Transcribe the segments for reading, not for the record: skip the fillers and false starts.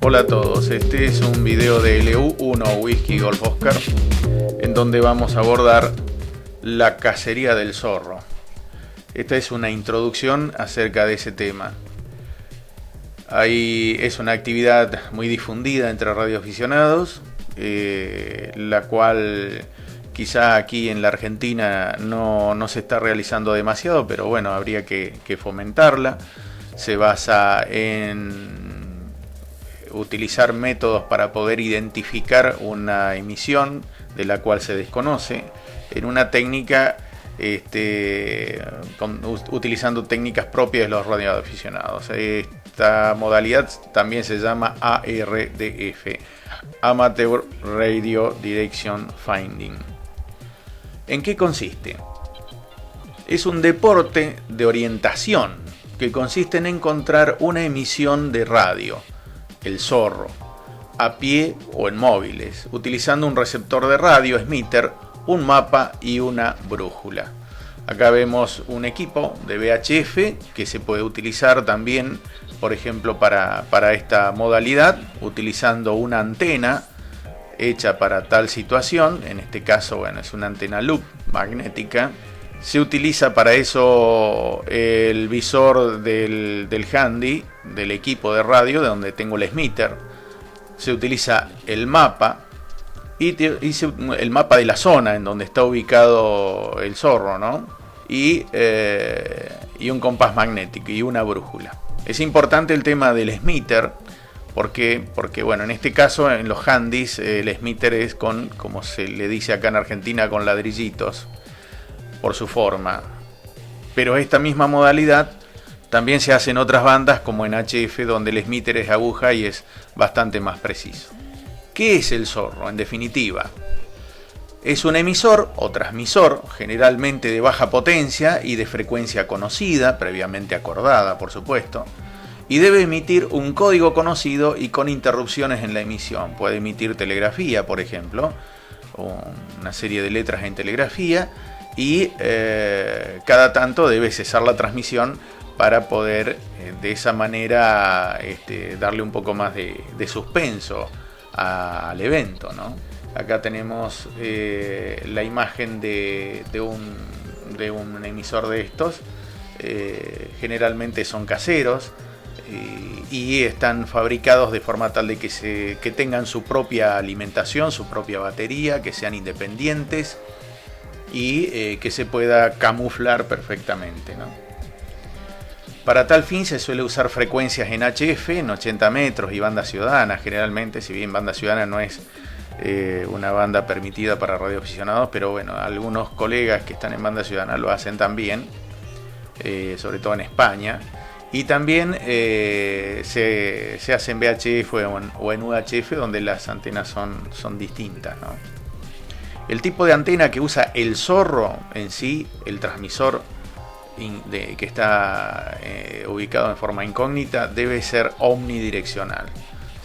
Hola a todos, este es un video de LU1 Whisky Golf Oscar en donde vamos a abordar la cacería del zorro. Esta es una introducción acerca de ese tema. Es una actividad muy difundida entre radioaficionados, la cual quizá aquí en la Argentina no se está realizando demasiado, pero bueno, habría que fomentarla. Se basa en utilizar métodos para poder identificar una emisión de la cual se desconoce en una técnica utilizando técnicas propias de los radioaficionados. Esta modalidad también se llama ARDF, Amateur Radio Direction Finding. ¿En qué consiste? Es un deporte de orientación que consiste en encontrar una emisión de radio, el zorro, a pie o en móviles, utilizando un receptor de radio, emitter, un mapa y una brújula. Acá vemos un equipo de VHF que se puede utilizar también, por ejemplo, para esta modalidad, utilizando una antena hecha para tal situación. En este caso, bueno, es una antena loop magnética. Se utiliza para eso el visor del handy, del equipo de radio, de donde tengo el emitter. Se utiliza el mapa y el mapa de la zona en donde está ubicado el zorro, ¿no? Y un compás magnético y una brújula. Es importante el tema del emitter porque bueno, en este caso en los handys el emitter es con, como se le dice acá en Argentina, con ladrillitos por su forma. Pero esta misma modalidad también se hace en otras bandas como en HF, donde el emitter es aguja y es bastante más preciso. ¿Qué es el zorro? En definitiva, es un emisor o transmisor, generalmente de baja potencia y de frecuencia conocida, previamente acordada, por supuesto, y debe emitir un código conocido y con interrupciones en la emisión. Puede emitir telegrafía, por ejemplo, o una serie de letras en telegrafía, y cada tanto debe cesar la transmisión para poder de esa manera darle un poco más de suspenso al evento, ¿no? Acá tenemos la imagen de un emisor de estos. Generalmente son caseros y están fabricados de forma tal de que tengan su propia alimentación, su propia batería, que sean independientes y que se pueda camuflar perfectamente, ¿no? Para tal fin se suele usar frecuencias en HF, en 80 metros y banda ciudadana generalmente, si bien banda ciudadana no es una banda permitida para radioaficionados, pero bueno, algunos colegas que están en banda ciudadana lo hacen también, sobre todo en España, y también se hace en VHF o en UHF, donde las antenas son distintas, ¿no? El tipo de antena que usa el zorro en sí, el transmisor que está ubicado en forma incógnita, debe ser omnidireccional,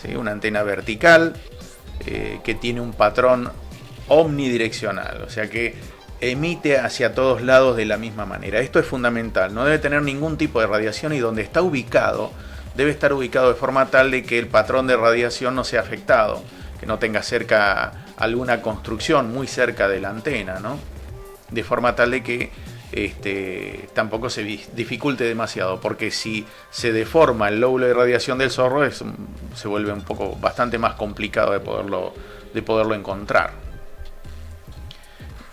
¿sí? Una antena vertical que tiene un patrón omnidireccional, o sea que emite hacia todos lados de la misma manera. Esto es fundamental, no debe tener ningún tipo de radiación y donde está ubicado debe estar ubicado de forma tal de que el patrón de radiación no sea afectado, que no tenga cerca alguna construcción muy cerca de la antena, ¿no? De forma tal de que tampoco se dificulte demasiado, porque si se deforma el lóbulo de radiación del zorro se vuelve bastante más complicado de poderlo encontrar.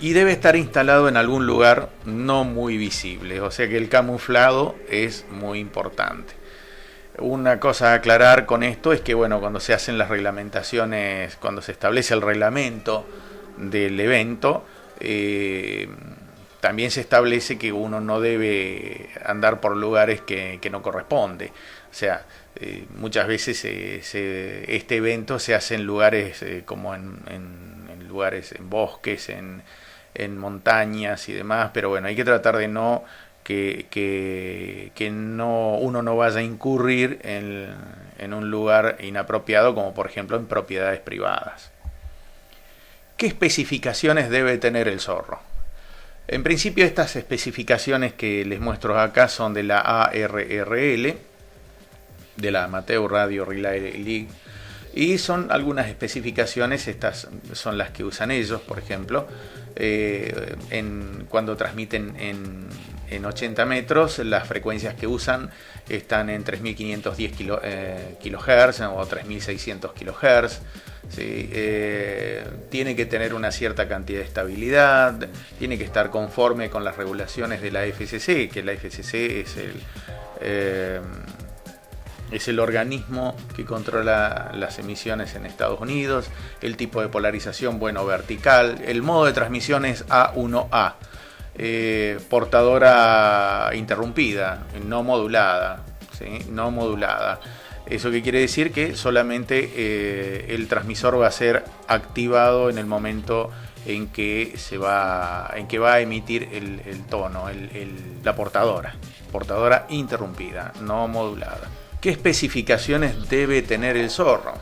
Y debe estar instalado en algún lugar no muy visible, o sea que el camuflado es muy importante. Una cosa a aclarar con esto es que bueno, cuando se hacen las reglamentaciones, cuando se establece el reglamento del evento, también se establece que uno no debe andar por lugares que no corresponde. O sea, muchas veces este evento se hace en lugares como en lugares, en bosques, en montañas y demás, pero bueno, hay que tratar de no uno no vaya a incurrir en un lugar inapropiado, como por ejemplo en propiedades privadas. ¿Qué especificaciones debe tener el zorro? En principio estas especificaciones que les muestro acá son de la ARRL, de la Amateur Radio Relay League, Y son algunas especificaciones, estas son las que usan ellos, por ejemplo, cuando transmiten en 80 metros, las frecuencias que usan están en 3510 kHz o 3600 kHz. ¿Sí? Tiene que tener una cierta cantidad de estabilidad, tiene que estar conforme con las regulaciones de la FCC, que la FCC es el organismo que controla las emisiones en Estados Unidos, el tipo de polarización, bueno, vertical, el modo de transmisión es A1A, portadora interrumpida, no modulada, ¿sí? No modulada. ¿Eso qué quiere decir? Que solamente el transmisor va a ser activado en el momento en que va a emitir el tono, la portadora interrumpida, no modulada. ¿Qué especificaciones debe tener el zorro?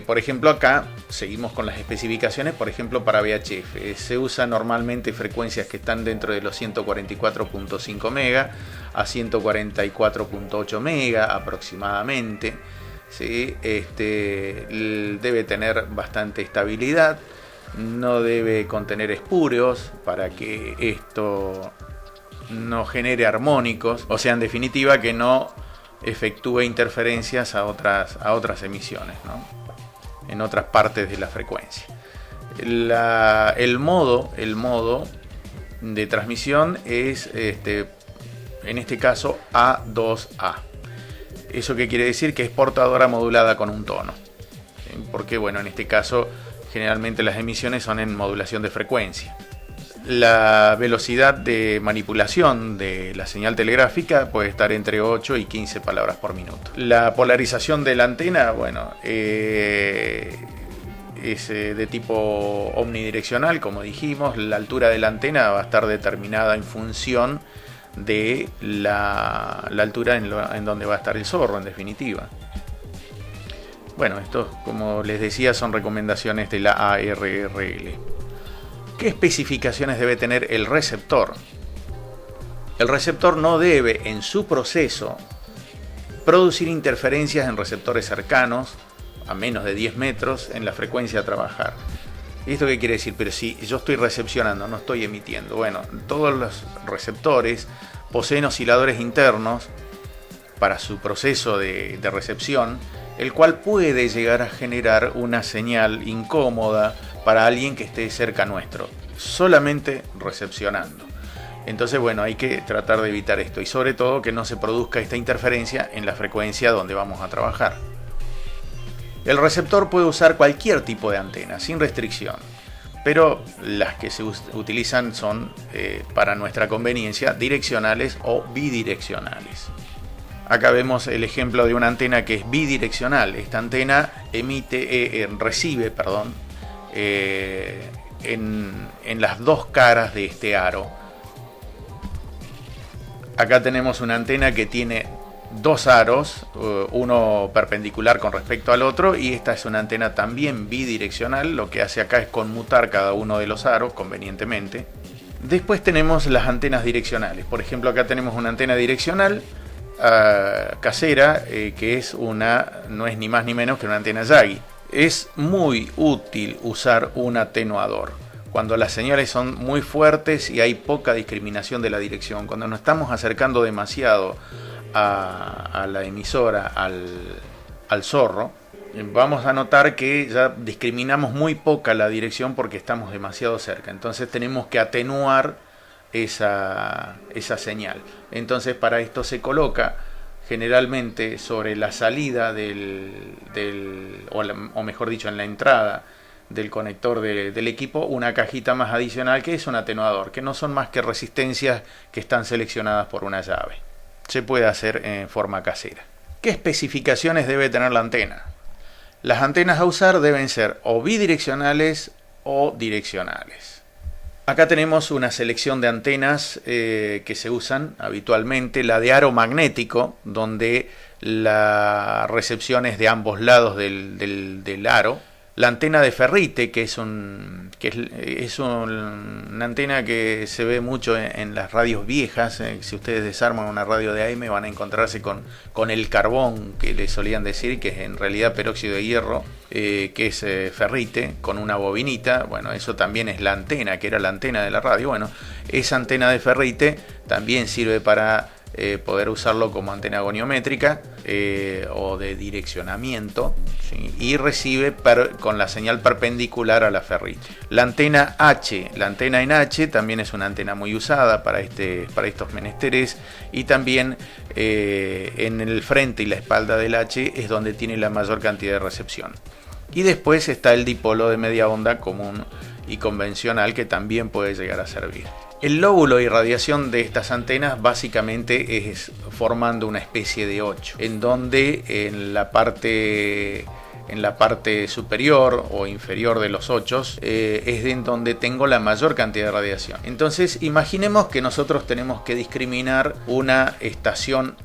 Por ejemplo, acá seguimos con las especificaciones, por ejemplo, para VHF. Se usan normalmente frecuencias que están dentro de los 144.5 MHz a 144.8 MHz aproximadamente. ¿Sí? Debe tener bastante estabilidad, no debe contener espurios para que esto no genere armónicos, o sea, en definitiva, que no efectúe interferencias a otras emisiones, ¿no? En otras partes de la frecuencia. El modo de transmisión es en este caso A2A. ¿Eso qué quiere decir? Que es portadora modulada con un tono. ¿Sí? Porque bueno, en este caso generalmente las emisiones son en modulación de frecuencia. La velocidad de manipulación de la señal telegráfica puede estar entre 8 y 15 palabras por minuto. La polarización de la antena, bueno, es de tipo omnidireccional, como dijimos. La altura de la antena va a estar determinada en función de la altura en donde va a estar el zorro, en definitiva. Bueno, esto, como les decía, son recomendaciones de la ARRL. ¿Qué especificaciones debe tener el receptor? El receptor no debe, en su proceso, producir interferencias en receptores cercanos, a menos de 10 metros, en la frecuencia a trabajar. ¿Y esto qué quiere decir? Pero si yo estoy recepcionando, no estoy emitiendo. Bueno, todos los receptores poseen osciladores internos para su proceso de recepción, el cual puede llegar a generar una señal incómoda para alguien que esté cerca nuestro, solamente recepcionando. Entonces, bueno, hay que tratar de evitar esto y sobre todo que no se produzca esta interferencia en la frecuencia donde vamos a trabajar. El receptor puede usar cualquier tipo de antena, sin restricción, pero las que se utilizan son, para nuestra conveniencia, direccionales o bidireccionales. Acá vemos el ejemplo de una antena que es bidireccional. Esta antena recibe en las dos caras de este aro. Acá tenemos una antena que tiene dos aros, uno perpendicular con respecto al otro, y esta es una antena también bidireccional. Lo que hace acá es conmutar cada uno de los aros convenientemente. Después tenemos las antenas direccionales. Por ejemplo, acá tenemos una antena direccional casera, que no es ni más ni menos que una antena Yagi. Es muy útil usar un atenuador cuando las señales son muy fuertes y hay poca discriminación de la dirección. Cuando nos estamos acercando demasiado a la emisora, al zorro, vamos a notar que ya discriminamos muy poca la dirección porque estamos demasiado cerca. Entonces tenemos que atenuar esa señal. Entonces para esto se coloca generalmente sobre la salida o mejor dicho, en la entrada del conector del equipo, una cajita más adicional que es un atenuador, que no son más que resistencias que están seleccionadas por una llave. Se puede hacer en forma casera. ¿Qué especificaciones debe tener la antena? Las antenas a usar deben ser o bidireccionales o direccionales. Acá tenemos una selección de antenas que se usan habitualmente. La de aro magnético, donde la recepción es de ambos lados del aro. La antena de ferrite, que es una antena que se ve mucho en las radios viejas. Si ustedes desarman una radio de AM van a encontrarse con el carbón que le solían decir, que es en realidad peróxido de hierro, que es ferrite, con una bobinita. Bueno, eso también es la antena, que era la antena de la radio. Bueno, esa antena de ferrite también sirve para poder usarlo como antena goniométrica o de direccionamiento, ¿sí? Y recibe con la señal perpendicular a la ferrite. La antena H, la antena en H también es una antena muy usada para estos menesteres, y también en el frente y la espalda del H es donde tiene la mayor cantidad de recepción. Y después está el dipolo de media onda común y convencional, que también puede llegar a servir. El lóbulo de irradiación de estas antenas básicamente es formando una especie de 8, en donde en la parte superior o inferior de los 8 es en donde tengo la mayor cantidad de radiación. Entonces imaginemos que nosotros tenemos que discriminar una estación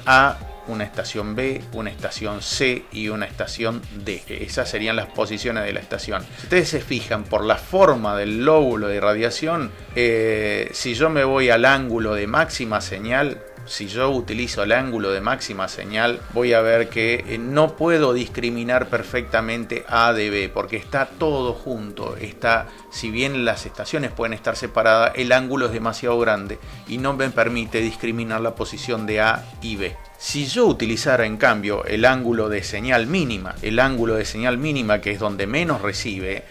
A, una estación B, una estación C y una estación D. Esas serían las posiciones de la estación. Si ustedes se fijan por la forma del lóbulo de irradiación, si yo me voy al ángulo de máxima señal, si yo utilizo el ángulo de máxima señal, voy a ver que no puedo discriminar perfectamente A de B, porque está todo junto. Si bien las estaciones pueden estar separadas, el ángulo es demasiado grande y no me permite discriminar la posición de A y B. Si yo utilizara en cambio el ángulo de señal mínima, que es donde menos recibe,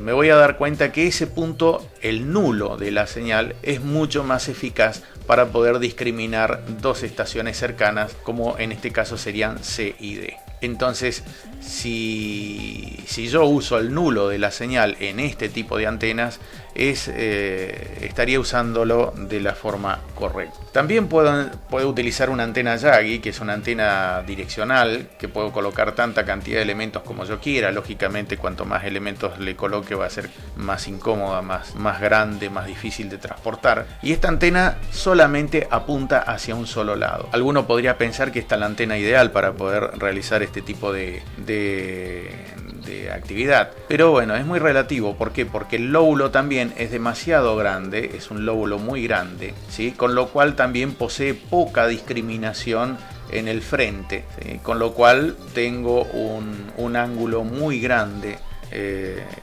me voy a dar cuenta que ese punto, el nulo de la señal, es mucho más eficaz para poder discriminar dos estaciones cercanas, como en este caso serían C y D. Entonces, si yo uso el nulo de la señal en este tipo de antenas, estaría usándolo de la forma correcta. También puedo utilizar una antena Yagi, que es una antena direccional, que puedo colocar tanta cantidad de elementos como yo quiera. Lógicamente, cuanto más elementos le coloque va a ser más incómoda, más grande, más difícil de transportar. Y esta antena solamente apunta hacia un solo lado. Alguno podría pensar que esta es la antena ideal para poder realizar este tipo de actividad, pero bueno, es muy relativo. ¿Por qué? Porque el lóbulo también es demasiado grande, es un lóbulo muy grande, ¿sí? Con lo cual también posee poca discriminación en el frente, ¿sí? Con lo cual tengo un ángulo muy grande,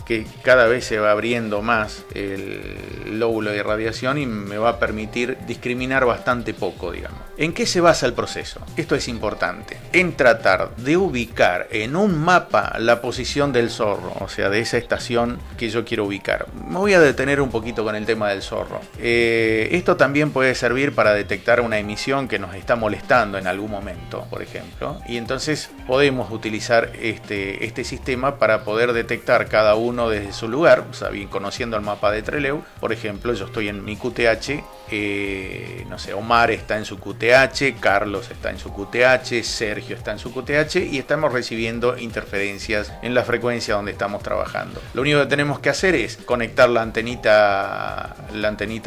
que cada vez se va abriendo más el lóbulo de irradiación y me va a permitir discriminar bastante poco, digamos. ¿En qué se basa el proceso? Esto es importante. En tratar de ubicar en un mapa la posición del zorro, o sea, de esa estación que yo quiero ubicar. Me voy a detener un poquito con el tema del zorro. Esto también puede servir para detectar una emisión que nos está molestando en algún momento, por ejemplo, y entonces podemos utilizar este sistema para poder detectar cada uno desde su lugar, conociendo el mapa de Trelew. Por ejemplo, yo estoy en mi QTH, no sé, Omar está en su QTH, Carlos está en su QTH, Sergio está en su QTH, y estamos recibiendo interferencias en la frecuencia donde estamos trabajando. Lo único que tenemos que hacer es conectar la antenita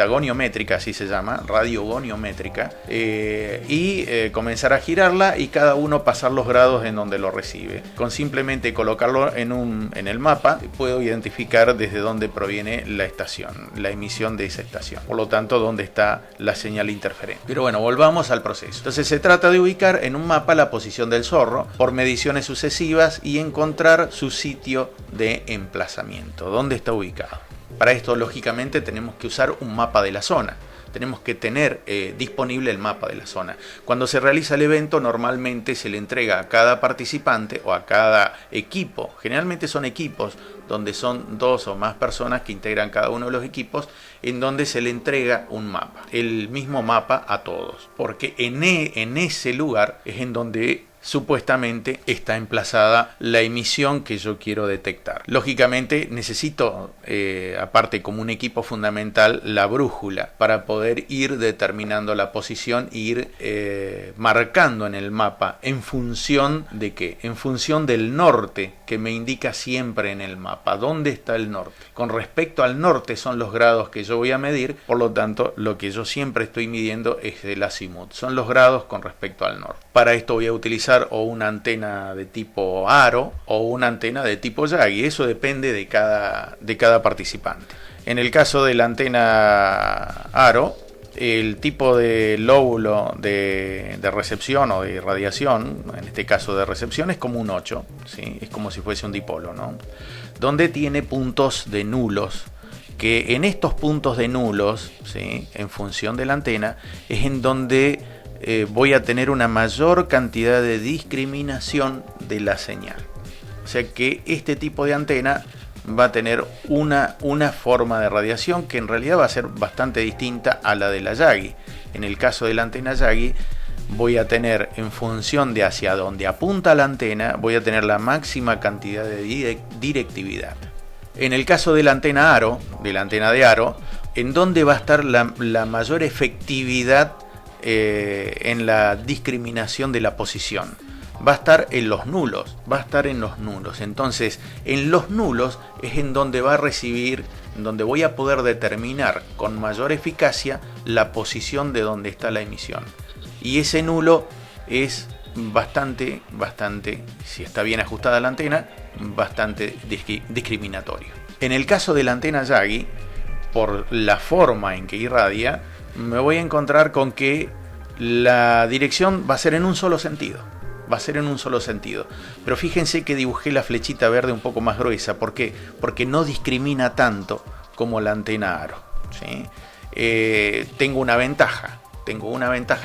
goniométrica, así se llama, radiogoniométrica, y comenzar a girarla, y cada uno pasar los grados en donde lo recibe. Con simplemente colocarlo en el mapa, puedo identificar desde dónde proviene la estación, la emisión de esa estación, por lo tanto dónde está la señal interferente. Pero bueno, volvamos al proceso. Entonces se trata de ubicar en un mapa la posición del zorro por mediciones sucesivas y encontrar su sitio de emplazamiento, dónde está ubicado. Para esto, lógicamente, tenemos que usar un mapa de la zona. Tenemos que tener disponible el mapa de la zona. Cuando se realiza el evento, normalmente se le entrega a cada participante o a cada equipo, generalmente son equipos donde son 2 o más personas que integran cada uno de los equipos, en donde se le entrega un mapa, el mismo mapa a todos, porque en ese lugar es en donde supuestamente está emplazada la emisión que yo quiero detectar. Lógicamente necesito, aparte como un equipo fundamental, la brújula para poder ir determinando la posición e ir marcando en el mapa en función de ¿qué? En función del norte que me indica siempre en el mapa. ¿Dónde está el norte? Con respecto al norte son los grados que yo voy a medir, por lo tanto lo que yo siempre estoy midiendo es el azimut, son los grados con respecto al norte. Para esto voy a utilizar utilizar o una antena de tipo aro o una antena de tipo Yagi. Eso depende de cada participante. En el caso de la antena aro, el tipo de lóbulo de recepción o de radiación, en este caso de recepción, es como un 8, ¿sí? Es como si fuese un dipolo, ¿no? Donde tiene puntos de nulos, que en estos puntos de nulos, ¿sí?, en función de la antena, es en donde voy a tener una mayor cantidad de discriminación de la señal. O sea que este tipo de antena va a tener una forma de radiación que en realidad va a ser bastante distinta a la de la Yagi. En el caso de la antena Yagi, voy a tener, en función de hacia donde apunta la antena, voy a tener la máxima cantidad de directividad. En el caso de la antena aro, de la antena de aro, ¿en dónde va a estar la mayor efectividad en la discriminación de la posición? Va a estar en los nulos, Entonces, en los nulos es en donde va a recibir, donde voy a poder determinar con mayor eficacia la posición de donde está la emisión. Y ese nulo es bastante, si está bien ajustada la antena, bastante discriminatorio. En el caso de la antena Yagi, por la forma en que irradia, me voy a encontrar con que la dirección va a ser en un solo sentido. Pero fíjense que dibujé la flechita verde un poco más gruesa. ¿Por qué? Porque no discrimina tanto como la antena aro, ¿sí? Tengo una ventaja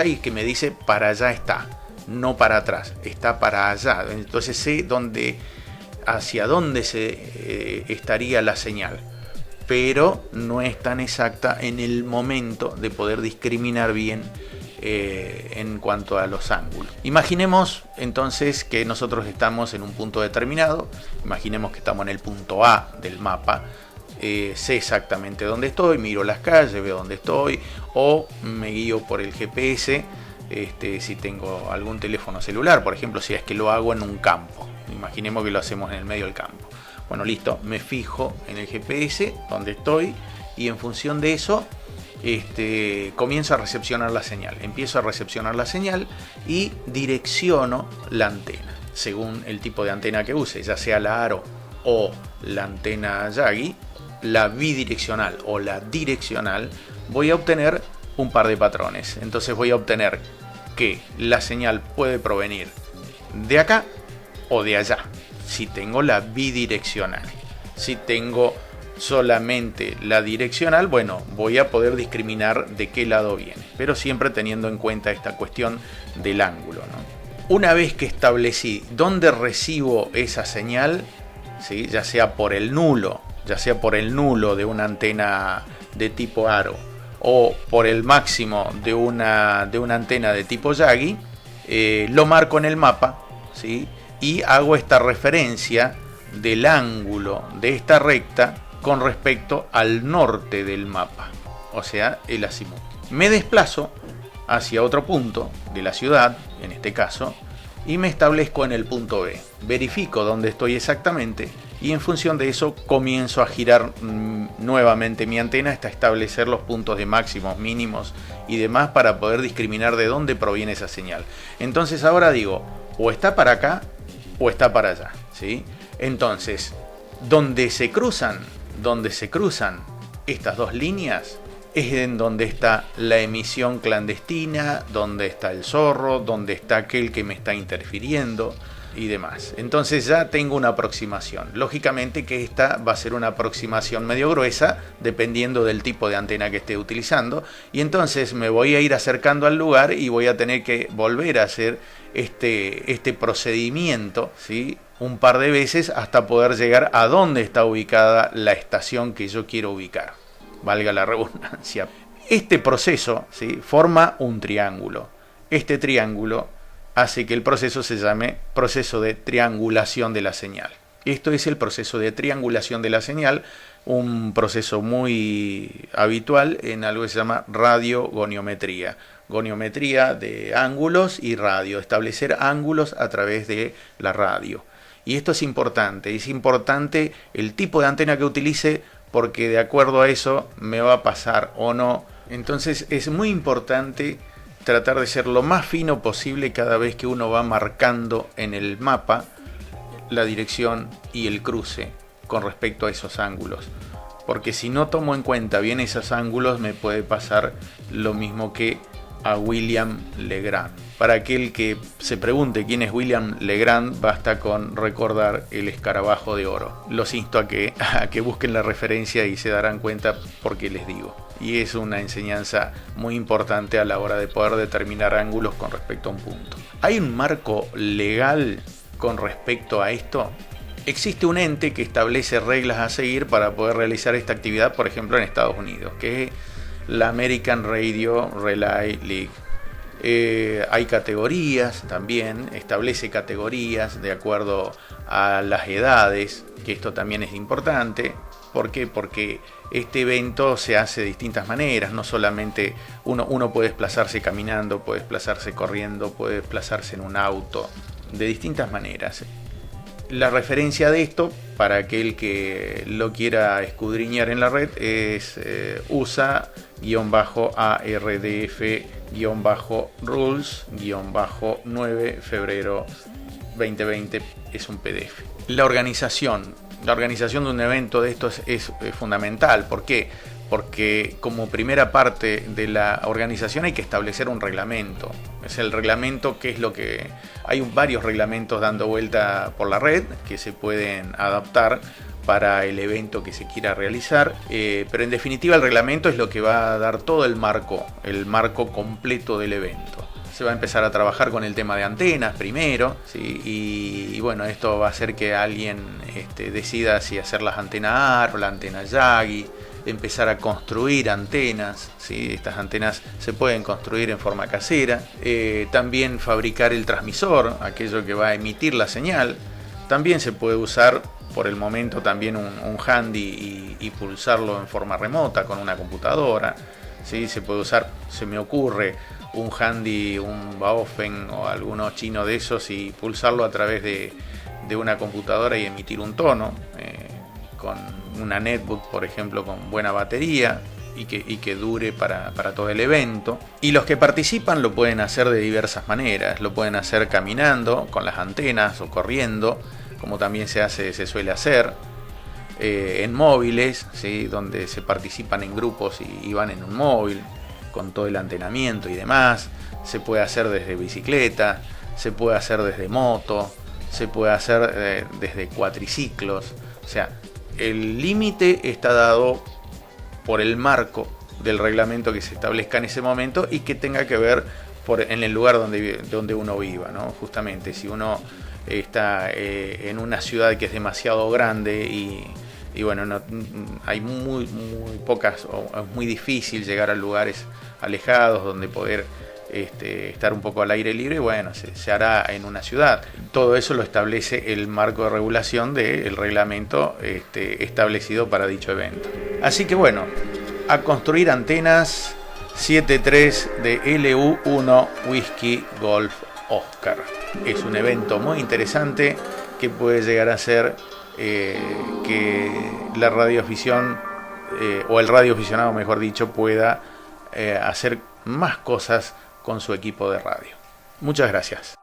y que me dice para allá está, no para atrás, está para allá. Entonces sé hacia dónde estaría la señal, pero no es tan exacta en el momento de poder discriminar bien en cuanto a los ángulos. Imaginemos entonces que nosotros estamos en un punto determinado, imaginemos que estamos en el punto A del mapa, sé exactamente dónde estoy, miro las calles, veo dónde estoy, o me guío por el GPS, si tengo algún teléfono celular, por ejemplo, si es que lo hago en un campo, imaginemos que lo hacemos en el medio del campo. Bueno, listo, me fijo en el GPS donde estoy y en función de eso comienzo a recepcionar la señal. Empiezo a recepcionar la señal y direcciono la antena según el tipo de antena que use, ya sea la aro o la antena Yagi. La bidireccional o la direccional, voy a obtener un par de patrones. Entonces voy a obtener que la señal puede provenir de acá o de allá, si tengo la bidireccional. Si tengo solamente la direccional, bueno, voy a poder discriminar de qué lado viene, pero siempre teniendo en cuenta esta cuestión del ángulo, ¿no? Una vez que establecí dónde recibo esa señal, ¿sí?, ya sea por el nulo de una antena de tipo aro o por el máximo de una antena de tipo Yagi, lo marco en el mapa, ¿sí?, y hago esta referencia del ángulo de esta recta con respecto al norte del mapa, o sea, el azimut. Me desplazo hacia otro punto de la ciudad, en este caso, y me establezco en el punto B. Verifico dónde estoy exactamente y en función de eso comienzo a girar nuevamente mi antena hasta establecer los puntos de máximos, mínimos y demás para poder discriminar de dónde proviene esa señal. Entonces ahora digo, o está para acá o está para allá, ¿sí? Entonces, donde se cruzan estas dos líneas es en donde está la emisión clandestina, donde está el zorro, donde está aquel que me está interfiriendo y demás. Entonces ya tengo una aproximación. Lógicamente que esta va a ser una aproximación medio gruesa, dependiendo del tipo de antena que esté utilizando, y entonces me voy a ir acercando al lugar y voy a tener que volver a hacer este procedimiento, ¿sí?, un par de veces hasta poder llegar a donde está ubicada la estación que yo quiero ubicar, valga la redundancia. Este proceso, ¿sí?, forma un triángulo. Este triángulo hace que el proceso se llame proceso de triangulación de la señal. Esto es el proceso de triangulación de la señal, un proceso muy habitual en algo que se llama radiogoniometría. Goniometría de ángulos y radio, establecer ángulos a través de la radio. Y esto es importante el tipo de antena que utilice, porque de acuerdo a eso me va a pasar o no. Entonces es muy importante tratar de ser lo más fino posible cada vez que uno va marcando en el mapa la dirección y el cruce con respecto a esos ángulos. Porque si no tomo en cuenta bien esos ángulos, me puede pasar lo mismo que a William Legrand. Para aquel que se pregunte quién es William Legrand, basta con recordar el escarabajo de oro. Los insto a que busquen la referencia y se darán cuenta por qué les digo. Y es una enseñanza muy importante a la hora de poder determinar ángulos con respecto a un punto. ¿Hay un marco legal con respecto a esto? Existe un ente que establece reglas a seguir para poder realizar esta actividad, por ejemplo en Estados Unidos, que es la American Radio Relay League. Hay categorías también, establece categorías de acuerdo a las edades, que esto también es importante. ¿Por qué? Porque este evento se hace de distintas maneras, no solamente uno puede desplazarse caminando, puede desplazarse corriendo, puede desplazarse en un auto, de distintas maneras. La referencia de esto, para aquel que lo quiera escudriñar en la red, es USA-ardf-rules-9 febrero 2020, es un PDF. La organización de un evento de estos es fundamental. ¿Por qué? Porque como primera parte de la organización hay que establecer un reglamento. Es el reglamento, que es lo que... Hay varios reglamentos dando vuelta por la red que se pueden adaptar para el evento que se quiera realizar, pero en definitiva el reglamento es lo que va a dar todo el marco completo del evento. Se va a empezar a trabajar con el tema de antenas primero, ¿sí? Y bueno, esto va a hacer que alguien decida si hacer las antenas AR o la antena Yagi, empezar a construir antenas, ¿sí? Estas antenas se pueden construir en forma casera. También fabricar el transmisor, aquello que va a emitir la señal. También se puede usar por el momento también un handy y pulsarlo en forma remota con una computadora, ¿sí? Se puede usar, se me ocurre, un handy, un Baofeng o alguno chino de esos y pulsarlo a través de una computadora y emitir un tono, con una netbook, por ejemplo, con buena batería y que dure para todo el evento. Y los que participan lo pueden hacer de diversas maneras. Lo pueden hacer caminando con las antenas o corriendo, como también se suele hacer, en móviles, ¿sí? Donde se participan en grupos y van en un móvil con todo el antenamiento y demás. Se puede hacer desde bicicleta, se puede hacer desde moto, se puede hacer desde cuatriciclos. O sea, el límite está dado por el marco del reglamento que se establezca en ese momento y que tenga que ver en el lugar donde uno viva, ¿no? Justamente, si uno está en una ciudad que es demasiado grande y bueno, hay muy pocas, o es muy difícil llegar a lugares alejados donde poder estar un poco al aire libre, bueno, se hará en una ciudad. Todo eso lo establece el marco de regulación del reglamento establecido para dicho evento. Así que bueno, a construir antenas. 73 de LU1 Whiskey Golf Oscar. Es un evento muy interesante que puede llegar a ser que la radioafición o el radioaficionado, mejor dicho, pueda hacer más cosas con su equipo de radio. Muchas gracias.